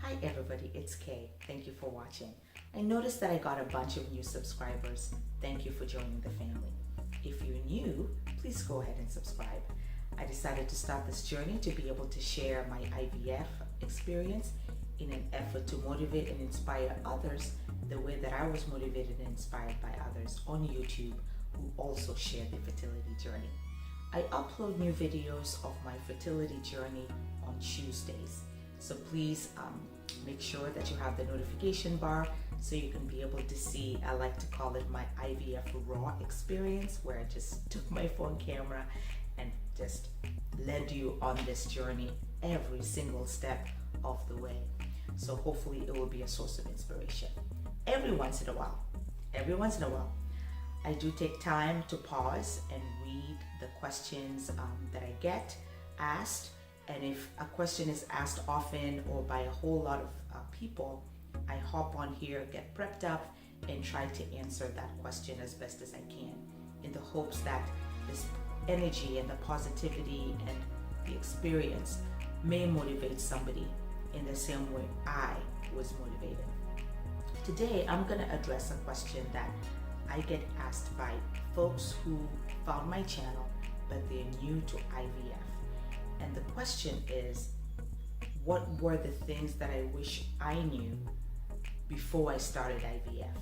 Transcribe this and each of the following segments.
Hi everybody, it's Kay. Thank you for watching. I noticed that I got a bunch of new subscribers. Thank you for joining the family. If you're new, please go ahead and subscribe. I decided to start this journey to be able to share my IVF experience in an effort to motivate and inspire others the way that I was motivated and inspired by others on YouTube who also share their fertility journey. I upload new videos of my fertility journey on Tuesdays. So please make sure that you have the notification bar so you can be able to see, I like to call it my IVF raw experience, where I just took my phone camera and just led you on this journey every single step of the way. So hopefully it will be a source of inspiration. Every once in a while, I do take time to pause and read the questions that I get asked. And if a question is asked often or by a whole lot of people, I hop on here, get prepped up, and try to answer that question as best as I can, in the hopes that this energy and the positivity and the experience may motivate somebody in the same way I was motivated. Today, I'm going to address a question that I get asked by folks who found my channel, but they're new to IVF. And the question is, what were the things that I wish I knew before I started IVF?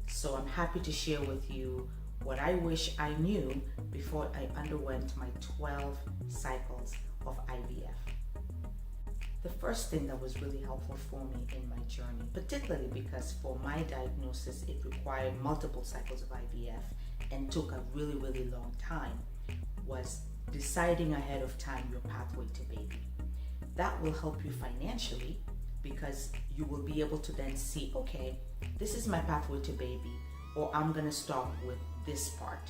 So I'm happy to share with you what I wish I knew before I underwent my 12 cycles of IVF. The first thing that was really helpful for me in my journey, particularly because for my diagnosis, it required multiple cycles of IVF and took a really, really long time, was deciding ahead of time your pathway to baby. That will help you financially because you will be able to then see, okay, this is my pathway to baby, or I'm going to stop with this part.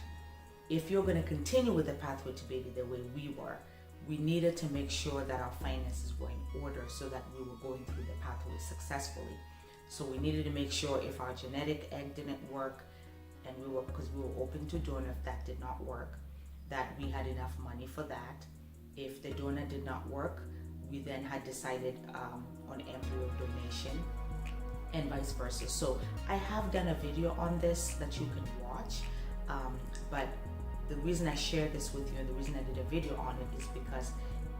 If you're going to continue with the pathway to baby the way we were, we needed to make sure that our finances were in order so that we were going through the pathway successfully. So we needed to make sure if our genetic egg didn't work, and because we were open to donor if that did not work, that we had enough money for that. If the donor did not work, we then had decided on embryo donation and vice versa. So I have done a video on this that you can watch, but the reason I share this with you and the reason I did a video on it is because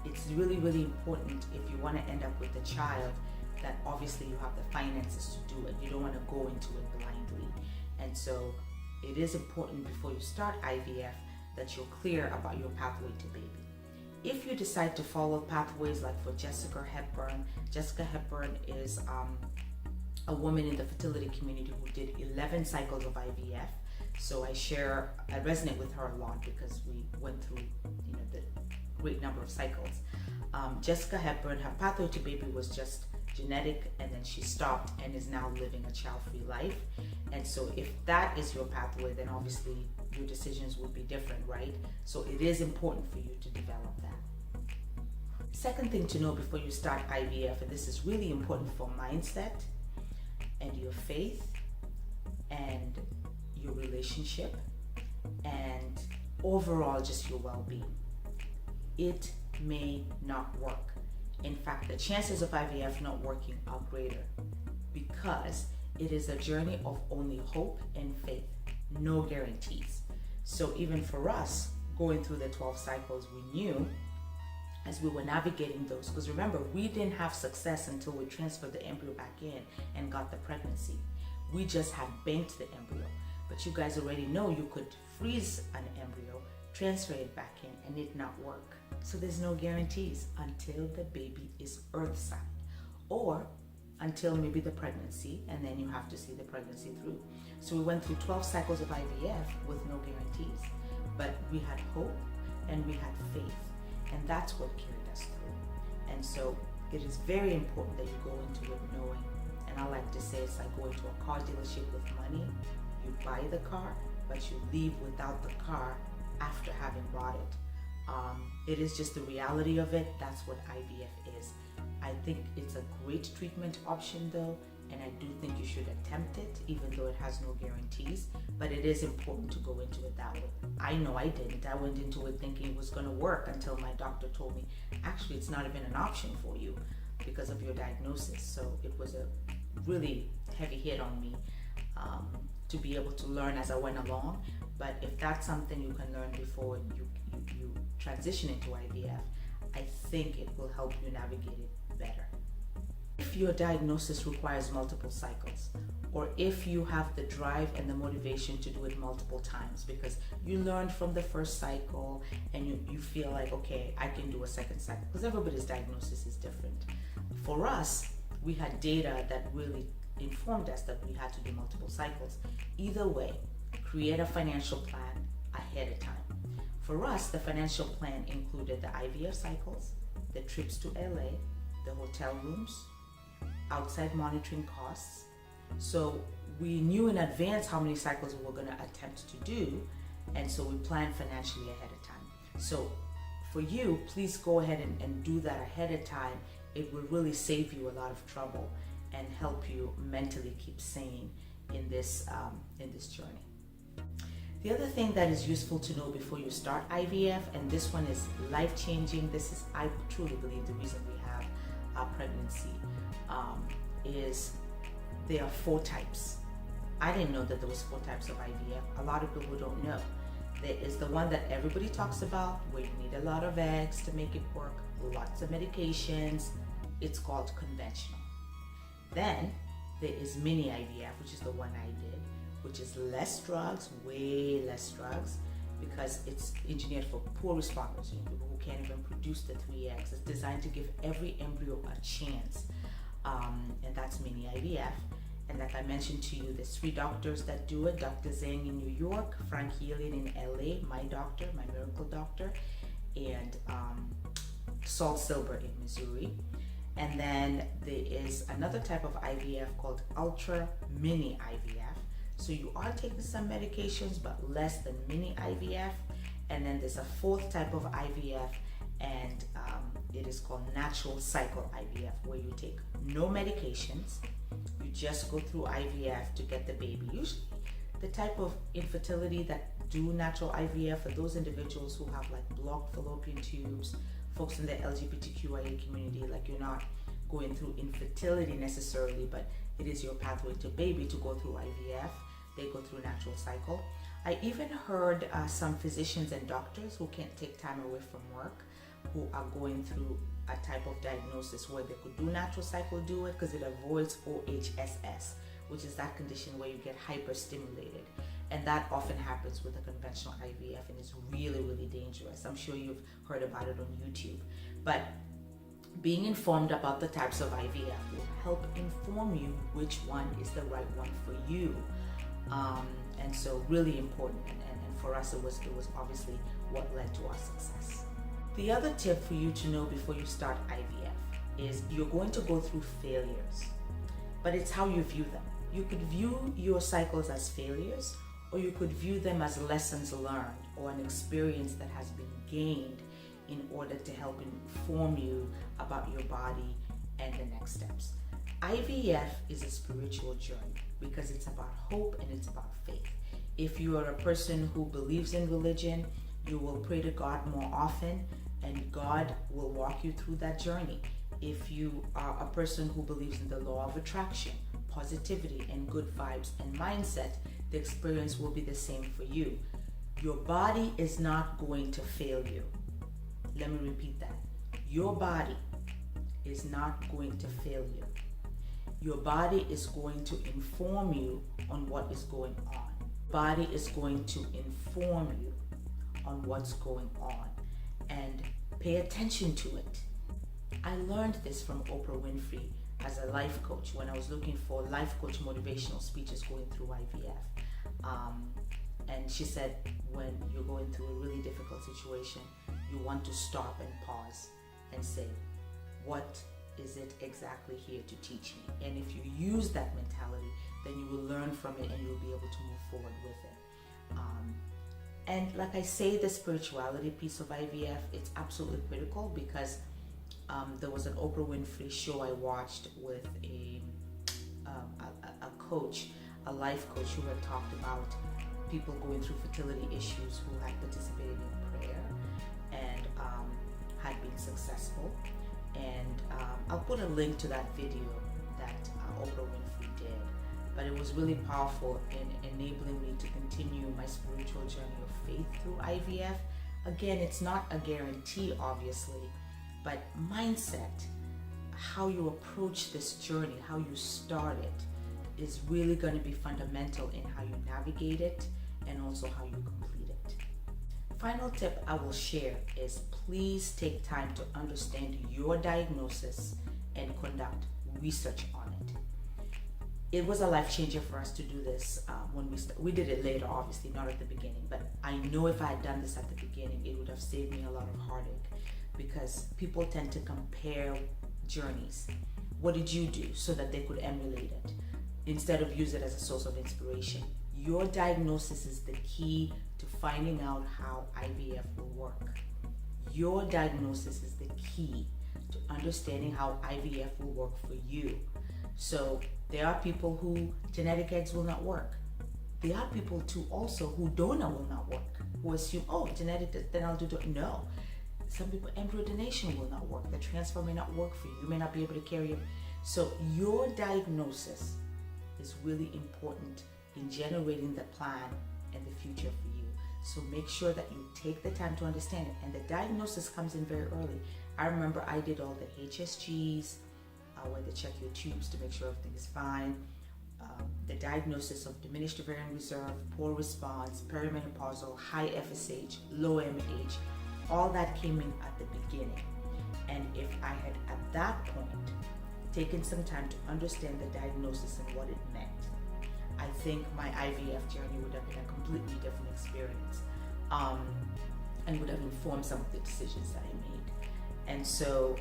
it's really, really important if you want to end up with a child that obviously you have the finances to do it. You don't want to go into it blindly. And so it is important before you start IVF that you're clear about your pathway to baby. If you decide to follow pathways like for Jessica Hepburn is a woman in the fertility community who did 11 cycles of IVF. So I resonate with her a lot because we went through, the great number of cycles. Jessica Hepburn, her pathway to baby was just genetic, and then she stopped and is now living a child-free life. And so if that is your pathway, then obviously your decisions will be different, right? So it is important for you to develop that. Second thing to know before you start IVF, and this is really important for mindset and your faith and your relationship and overall just your well-being. It may not work. In fact, the chances of IVF not working are greater because it is a journey of only hope and faith, no guarantees. So even for us, going through the 12 cycles, we knew as we were navigating those, because remember, we didn't have success until we transferred the embryo back in and got the pregnancy. We just had banked the embryo. But you guys already know you could freeze an embryo, transfer it back in, and it not work. So there's no guarantees until the baby is earth-side, or until maybe the pregnancy, and then you have to see the pregnancy through. So we went through 12 cycles of IVF with no guarantees, but we had hope and we had faith, and that's what carried us through. And so it is very important that you go into it knowing, and I like to say it's like going to a car dealership with money. You buy the car, but you leave without the car after having bought it. It is just the reality of it. That's what IVF is. I think it's a great treatment option though, and I do think you should attempt it, even though it has no guarantees, but it is important to go into it that way. I know I didn't. I went into it thinking it was going to work until my doctor told me, actually, it's not even an option for you. because of your diagnosis. So it was a really heavy hit on me to be able to learn as I went along. But if that's something you can learn before you transition into IVF, I think it will help you navigate it better. If your diagnosis requires multiple cycles, or if you have the drive and the motivation to do it multiple times because you learned from the first cycle and you feel like, okay, I can do a second cycle, because everybody's diagnosis is different. For us, we had data that really informed us that we had to do multiple cycles. Either way, create a financial plan ahead of time. For us, the financial plan included the IVF cycles, the trips to LA, the hotel rooms, outside monitoring costs. So we knew in advance how many cycles we were going to attempt to do, and so we planned financially ahead of time. So for you, please go ahead and do that ahead of time. It will really save you a lot of trouble and help you mentally keep sane in this journey. The other thing that is useful to know before you start IVF, and this one is life-changing, this is, I truly believe, the reason we have pregnancy, is there are 4 types. I didn't know that there was 4 types of IVF. A lot of people don't know. There is the one that everybody talks about, where you need a lot of eggs to make it work, lots of medications. It's called conventional. Then there is mini IVF, which is the one I did, which is less drugs, way less drugs, because it's engineered for poor responders, people who can't even produce the 3 eggs. It's designed to give every embryo a chance, and that's mini IVF. And like I mentioned to you, there's 3 doctors that do it: Dr. Zhang in New York, Frank Healing in LA, my doctor, my miracle doctor, and Saul Silber in Missouri. And then there is another type of IVF called ultra mini IVF. So you are taking some medications, but less than mini IVF. And then there's a 4th type of IVF, and it is called natural cycle IVF, where you take no medications. You just go through IVF to get the baby. Usually the type of infertility that do natural IVF for those individuals who have like blocked fallopian tubes, folks in the LGBTQIA community, like you're not going through infertility necessarily, but it is your pathway to baby to go through IVF. They go through natural cycle. I even heard some physicians and doctors who can't take time away from work, who are going through a type of diagnosis where they could do natural cycle, do it because it avoids OHSS, which is that condition where you get hyperstimulated. And that often happens with a conventional IVF, and it's really, really dangerous. I'm sure you've heard about it on YouTube. But being informed about the types of IVF will help inform you which one is the right one for you. And so really important, and for us it was obviously what led to our success. The other tip for you to know before you start IVF is you're going to go through failures, but it's how you view them. You could view your cycles as failures, or you could view them as lessons learned or an experience that has been gained in order to help inform you about your body and the next steps. IVF is a spiritual journey because it's about hope and it's about faith. If you are a person who believes in religion, you will pray to God more often, and God will walk you through that journey. If you are a person who believes in the law of attraction, positivity, and good vibes and mindset, the experience will be the same for you. Your body is not going to fail you. Let me repeat that. Your body is not going to fail you. Your body is going to inform you on what is going on. Body is going to inform you on what's going on, and pay attention to it. I learned this from Oprah Winfrey as a life coach when I was looking for life coach motivational speeches going through IVF. And she said, when you're going through a really difficult situation, you want to stop and pause and say, what is it exactly here to teach me? And if you use that mentality, then you will learn from it and you'll be able to move forward with it. And like I say, the spirituality piece of IVF, it's absolutely critical because there was an Oprah Winfrey show I watched with a coach, a life coach, who had talked about people going through fertility issues who had participated in prayer and had been successful. And I'll put a link to that video that Oprah Winfrey did. But it was really powerful in enabling me to continue my spiritual journey of faith through IVF. Again, it's not a guarantee, obviously, but mindset, how you approach this journey, how you start it, is really going to be fundamental in how you navigate it and also how you complete it. Final tip I will share is please take time to understand your diagnosis and conduct research on it. It was a life changer for us to do this when we did it later, obviously, not at the beginning, but I know if I had done this at the beginning, it would have saved me a lot of heartache, because people tend to compare journeys. What did you do, so that they could emulate it instead of use it as a source of inspiration. Your diagnosis is the key to finding out how IVF will work. Your diagnosis is the key to understanding how IVF will work for you. So there are people who genetic eggs will not work. There are people too also who donor will not work, who assume, oh, genetic, then I'll do donor. No. Some people, embryo donation will not work. The transfer may not work for you. You may not be able to carry it. So your diagnosis is really important in generating the plan and the future for you. So make sure that you take the time to understand it. And the diagnosis comes in very early. I remember I did all the HSGs, where they check your tubes to make sure everything is fine. The diagnosis of diminished ovarian reserve, poor response, perimenopausal, high FSH, low MH, all that came in at the beginning. And if I had at that point taken some time to understand the diagnosis and what it meant, I think my IVF journey would have been a completely different experience, and would have informed some of the decisions that I made. And so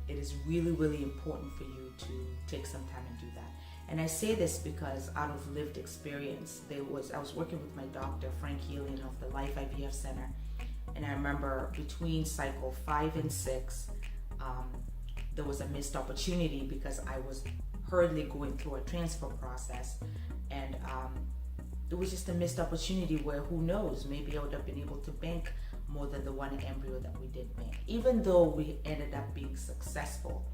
it is really, really important for you to take some time and do that. And I say this because out of lived experience, I was working with my doctor, Frank Healing of the Life IVF Center, and I remember between cycle 5 and 6, there was a missed opportunity because I was hurriedly going through a transfer process, and it was just a missed opportunity where, who knows, maybe I would have been able to bank more than the one embryo that we did bank. Even though we ended up being successful,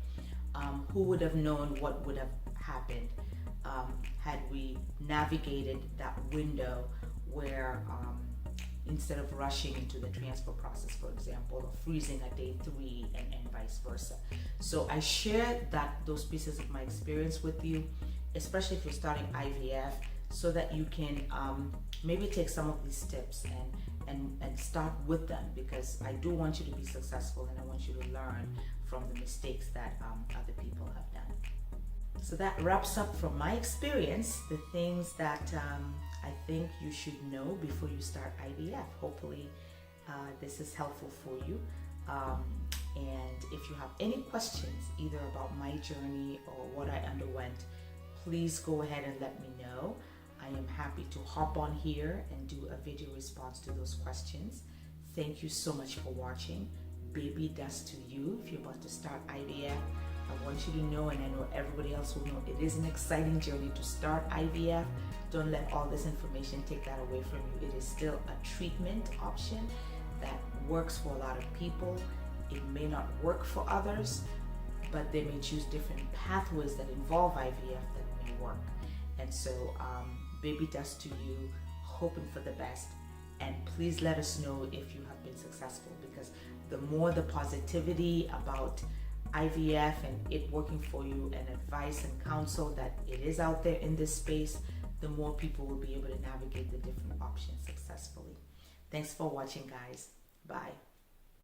who would have known what would have happened had we navigated that window where instead of rushing into the transfer process, for example, or freezing at day 3 and vice versa. So I share those pieces of my experience with you, especially if you're starting IVF, so that you can maybe take some of these tips and start with them, because I do want you to be successful and I want you to learn from the mistakes that other people have done. So that wraps up from my experience, the things that I think you should know before you start IVF. Hopefully this is helpful for you. And if you have any questions either about my journey or what I underwent, please go ahead and let me know. I am happy to hop on here and do a video response to those questions. Thank you so much for watching. Baby dust to you if you're about to start IVF. I want you to know, and I know everybody else will know, it is an exciting journey to start IVF. Don't let all this information take that away from you. It is still a treatment option that works for a lot of people. It may not work for others, but they may choose different pathways that involve IVF that may work. And so, baby dust to you, hoping for the best. And please let us know if you have been successful, because the more the positivity about IVF and it working for you, and advice and counsel that it is out there in this space, the more people will be able to navigate the different options successfully. Thanks for watching, guys. Bye.